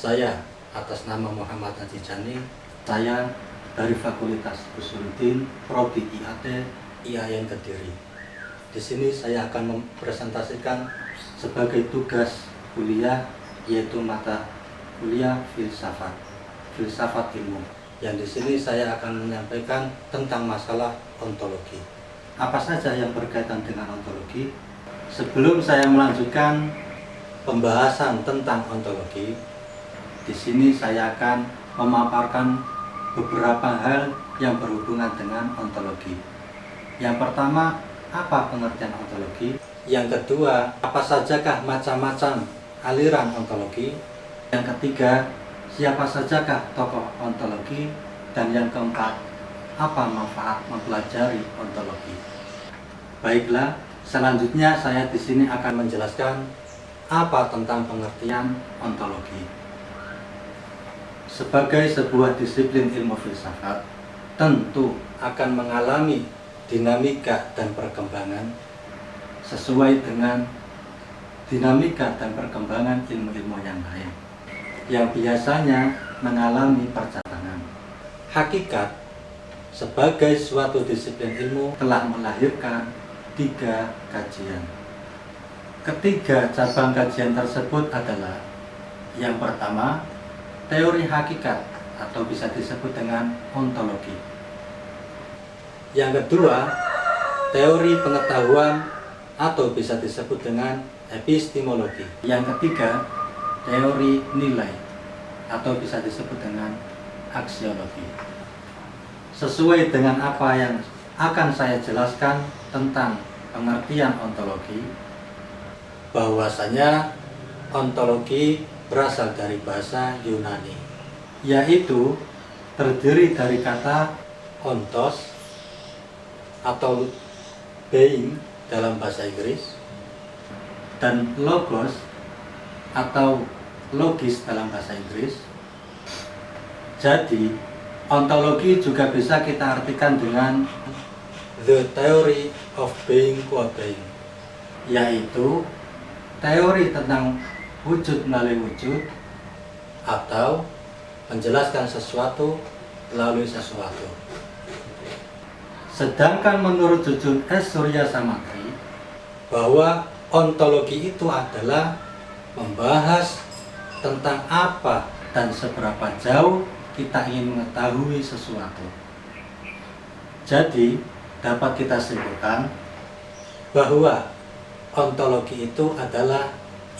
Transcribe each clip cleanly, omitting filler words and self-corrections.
Saya atas nama Muhammad Adijani, saya dari Fakultas Usuluddin, Prodi IAT, IAIN Kediri. Di sini saya akan mempresentasikan sebagai tugas kuliah, yaitu mata kuliah filsafat ilmu. Yang di sini saya akan menyampaikan tentang masalah ontologi. Apa saja yang berkaitan dengan ontologi? Sebelum saya melanjutkan pembahasan tentang ontologi, di sini saya akan memaparkan beberapa hal yang berhubungan dengan ontologi. Yang pertama, apa pengertian ontologi? Yang kedua, apa sajakah macam-macam aliran ontologi? Yang ketiga, siapa sajakah tokoh ontologi? Dan yang keempat, apa manfaat mempelajari ontologi? Baiklah, selanjutnya saya di sini akan menjelaskan apa tentang pengertian ontologi. Sebagai sebuah disiplin ilmu filsafat, tentu akan mengalami dinamika dan perkembangan sesuai dengan dinamika dan perkembangan ilmu-ilmu yang lain, yang biasanya mengalami percabangan. Hakikat sebagai suatu disiplin ilmu telah melahirkan 3 kajian. Ketiga cabang kajian tersebut adalah: yang pertama, teori hakikat atau bisa disebut dengan ontologi. Yang kedua, teori pengetahuan atau bisa disebut dengan epistemologi. Yang ketiga, teori nilai atau bisa disebut dengan aksiologi. Sesuai dengan apa yang akan saya jelaskan tentang pengertian ontologi, bahwasanya ontologi berasal dari bahasa Yunani, yaitu terdiri dari kata ontos atau being dalam bahasa Inggris dan logos atau logis dalam bahasa Inggris. Jadi ontologi juga bisa kita artikan dengan the theory of being qua being, yaitu teori tentang wujud melalui wujud atau menjelaskan sesuatu melalui sesuatu. Sedangkan menurut Jujun S. Surya Samadri, bahwa ontologi itu adalah membahas tentang apa dan seberapa jauh kita ingin mengetahui sesuatu. Jadi dapat kita simpulkan bahwa ontologi itu adalah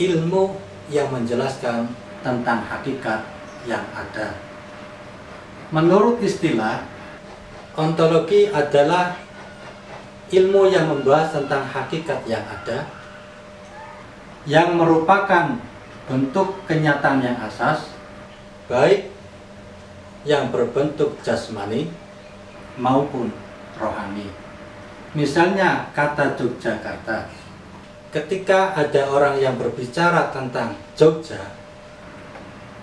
ilmu yang menjelaskan tentang hakikat yang ada. Menurut istilah, ontologi adalah ilmu yang membahas tentang hakikat yang ada, yang merupakan bentuk kenyataan yang asas, baik yang berbentuk jasmani maupun rohani. Misalnya kata Yogyakarta. Ketika ada orang yang berbicara tentang Jogja,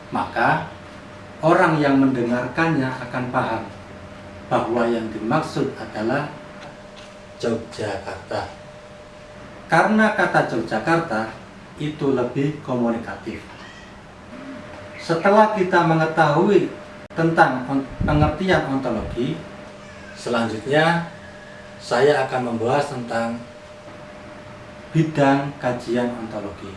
maka orang yang mendengarkannya akan paham bahwa yang dimaksud adalah Yogyakarta. Karena kata Yogyakarta itu lebih komunikatif. Setelah kita mengetahui tentang pengertian ontologi, selanjutnya saya akan membahas tentang bidang kajian ontologi.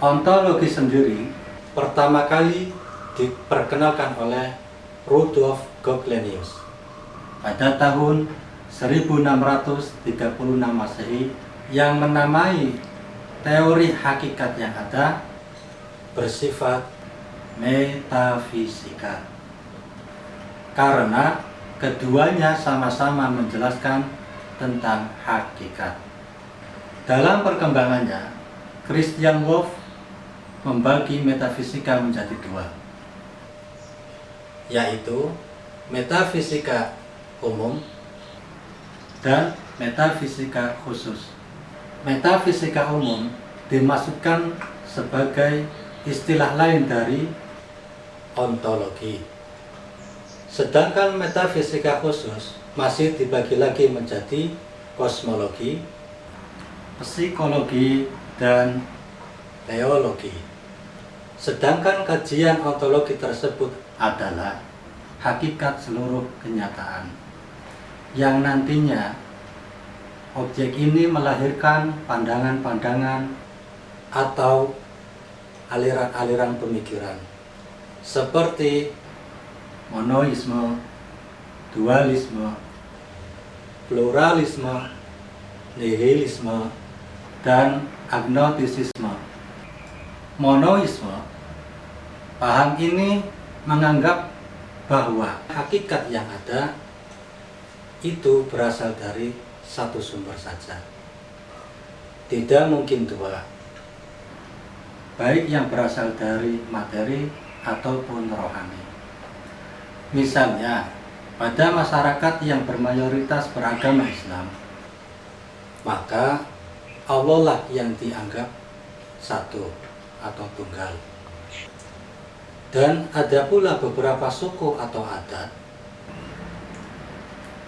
Ontologi sendiri pertama kali diperkenalkan oleh Rudolf Goclenius pada tahun 1636 Masehi, yang menamai teori hakikat yang ada bersifat metafisika, karena keduanya sama-sama menjelaskan tentang hakikat. Dalam perkembangannya, Christian Wolff membagi metafisika menjadi 2, yaitu metafisika umum dan metafisika khusus. Metafisika umum dimaksudkan sebagai istilah lain dari ontologi. Sedangkan metafisika khusus masih dibagi lagi menjadi kosmologi, psikologi, dan teologi. Sedangkan kajian ontologi tersebut adalah hakikat seluruh kenyataan, yang nantinya objek ini melahirkan pandangan-pandangan atau aliran-aliran pemikiran seperti monoisme, dualisme, pluralisme, nihilisme, dan agnostisisme. Monoisme, paham ini menganggap bahwa hakikat yang ada itu berasal dari satu sumber saja. Tidak mungkin dua, baik yang berasal dari materi ataupun rohani. Misalnya, pada masyarakat yang bermayoritas beragama Islam, maka Allah lah yang dianggap satu atau tunggal. Dan ada pula beberapa suku atau adat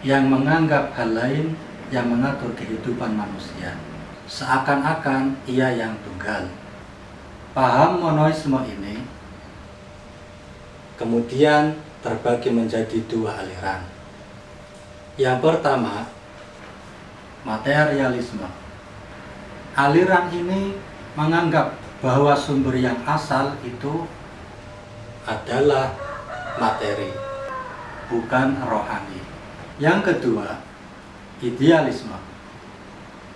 yang menganggap hal lain yang mengatur kehidupan manusia, seakan-akan ia yang tunggal. Paham monoisme ini kemudian terbagi menjadi dua aliran. Yang pertama, materialisme. Aliran ini menganggap bahwa sumber yang asal itu adalah materi, bukan rohani. Yang kedua, idealisme.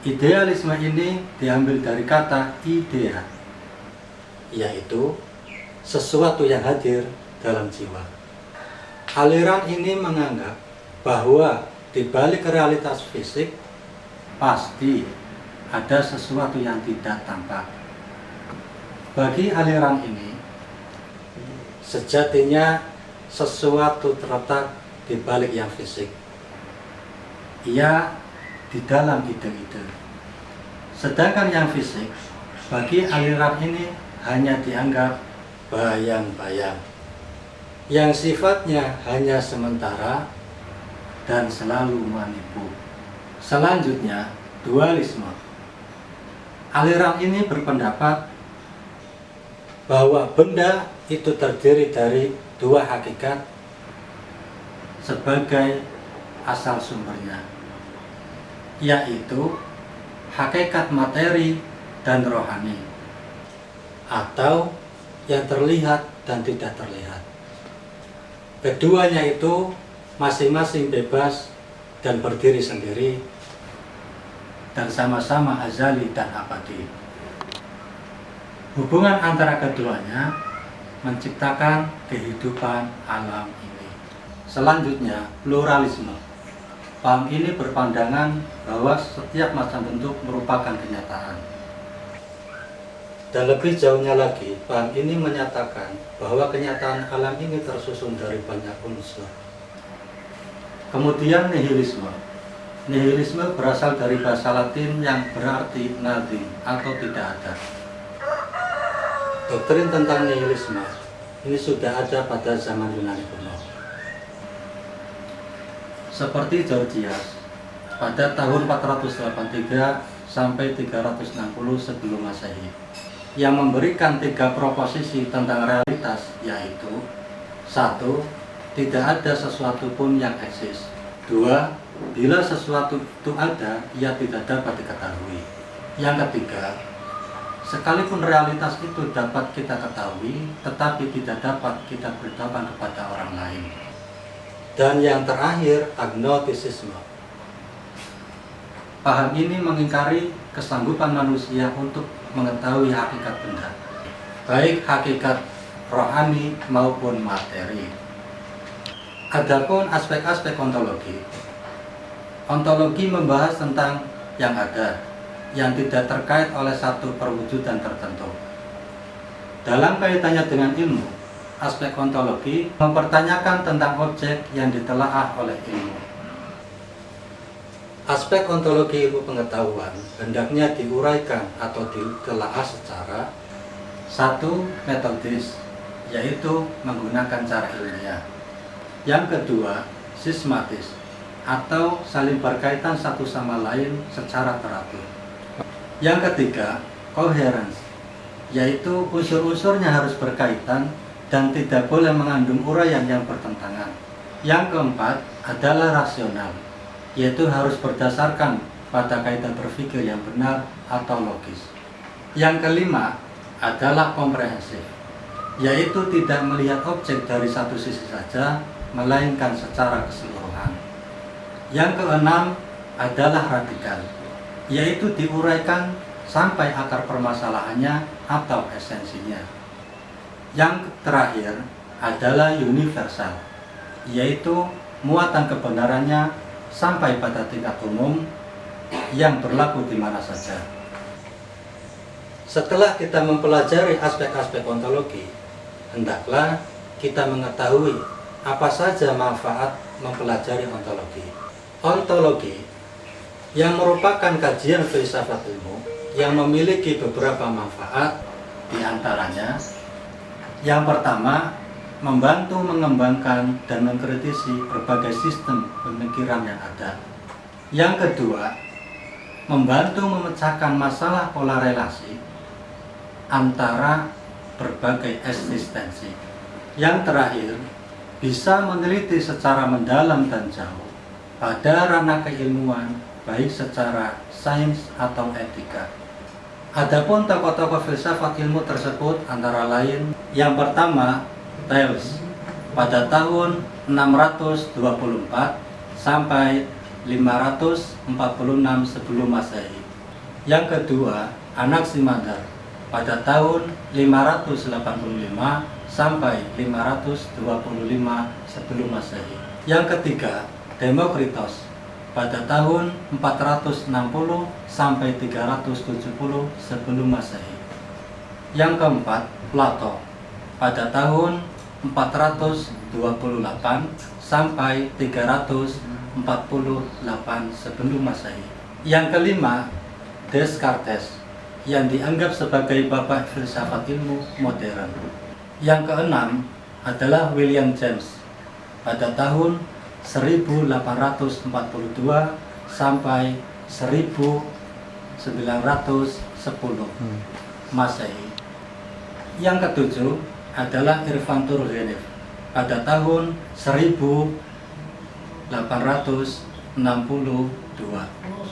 Idealisme ini diambil dari kata idea, yaitu sesuatu yang hadir dalam jiwa. Aliran ini menganggap bahwa di balik realitas fisik pasti ada sesuatu yang tidak tampak. Bagi aliran ini, sejatinya sesuatu terletak di balik yang fisik. Ia di dalam ide-ide. Sedangkan yang fisik, bagi aliran ini hanya dianggap bayang-bayang, yang sifatnya hanya sementara dan selalu menipu. Selanjutnya, dualisme. Aliran ini berpendapat bahwa benda itu terdiri dari dua hakikat sebagai asal sumbernya, yaitu hakikat materi dan rohani, atau yang terlihat dan tidak terlihat. Keduanya itu masing-masing bebas dan berdiri sendiri dan sama-sama azali dan abadi. Hubungan antara keduanya menciptakan kehidupan alam ini. Selanjutnya, pluralisme. Paham ini berpandangan bahwa setiap macam bentuk merupakan kenyataan. Dan lebih jauhnya lagi, paham ini menyatakan bahwa kenyataan alam ini tersusun dari banyak unsur. Kemudian nihilisme. Nihilisme berasal dari bahasa Latin yang berarti nothing atau tidak ada. Doktrin tentang nihilisme ini sudah ada pada zaman Yunani kuno. Seperti Gorgias pada tahun 483 sampai 360 sebelum Masehi, yang memberikan 3 proposisi tentang realitas, yaitu 1. Tidak ada sesuatu pun yang eksis. 2. Bila sesuatu itu ada, ia tidak dapat diketahui. Yang ketiga, sekalipun realitas itu dapat kita ketahui, tetapi tidak dapat kita beritahukan kepada orang lain. Dan yang terakhir, agnostisisme. Paham ini mengingkari kesanggupan manusia untuk mengetahui hakikat benda, baik hakikat rohani maupun materi. Adapun aspek-aspek ontologi, ontologi membahas tentang yang ada, yang tidak terkait oleh satu perwujudan tertentu. Dalam kaitannya dengan ilmu, aspek ontologi mempertanyakan tentang objek yang ditelaah oleh ilmu. Aspek ontologi ilmu pengetahuan hendaknya diuraikan atau ditelaah secara 1. Metodis, yaitu menggunakan cara ilmiah. Yang kedua, sistematis, atau saling berkaitan satu sama lain secara teratur. Yang ketiga, coherence, yaitu unsur-unsurnya harus berkaitan dan tidak boleh mengandung uraian yang bertentangan. Yang keempat adalah rasional, yaitu harus berdasarkan pada kaidah berpikir yang benar atau logis. Yang kelima adalah komprehensif, yaitu tidak melihat objek dari satu sisi saja, melainkan secara keseluruhan. Yang keenam adalah radikal, yaitu diuraikan sampai akar permasalahannya atau esensinya. Yang terakhir adalah universal, yaitu muatan kebenarannya sampai pada tingkat umum yang berlaku di mana saja. Setelah kita mempelajari aspek-aspek ontologi, hendaklah kita mengetahui apa saja manfaat mempelajari ontologi. Ontologi yang merupakan kajian filsafat ilmu yang memiliki beberapa manfaat, di antaranya yang pertama, membantu mengembangkan dan mengkritisi berbagai sistem pemikiran yang ada. Yang kedua, membantu memecahkan masalah pola relasi antara berbagai eksistensi. Yang terakhir, bisa meneliti secara mendalam dan jauh pada ranah keilmuan, baik secara sains atau etika. Adapun tokoh-tokoh filsafat ilmu tersebut antara lain yang pertama, Thales pada tahun 624 sampai 546 sebelum Masehi. Yang kedua, Anaximander pada tahun 585 sampai 525 sebelum Masehi. Yang ketiga, Demokritos pada tahun 460 sampai 370 sebelum Masehi. Yang keempat, Plato pada tahun 428 sampai 348 sebelum Masehi. Yang kelima, Descartes yang dianggap sebagai bapak filsafat ilmu modern. Yang keenam adalah William James pada tahun 1842 sampai 1910 Masehi. Yang ketujuh adalah Ivan Turgenev pada tahun 1862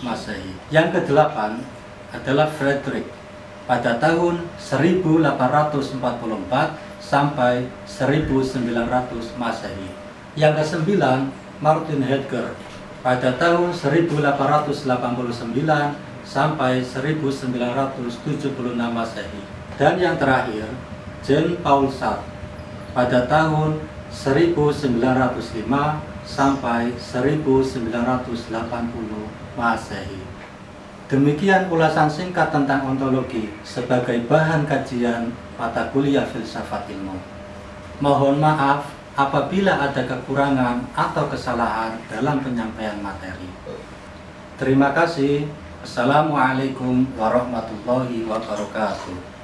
Masehi. Yang kedelapan adalah Frederick pada tahun 1844 sampai 1900 Masehi. Yang kesembilan, Martin Heidegger pada tahun 1889 sampai 1976 Masehi. Dan yang terakhir, Jean Paul Sartre pada tahun 1905 sampai 1980 Masehi. Demikian ulasan singkat tentang ontologi sebagai bahan kajian mata kuliah filsafat ilmu. Mohon maaf apabila ada kekurangan atau kesalahan dalam penyampaian materi. Terima kasih. Assalamualaikum warahmatullahi wabarakatuh.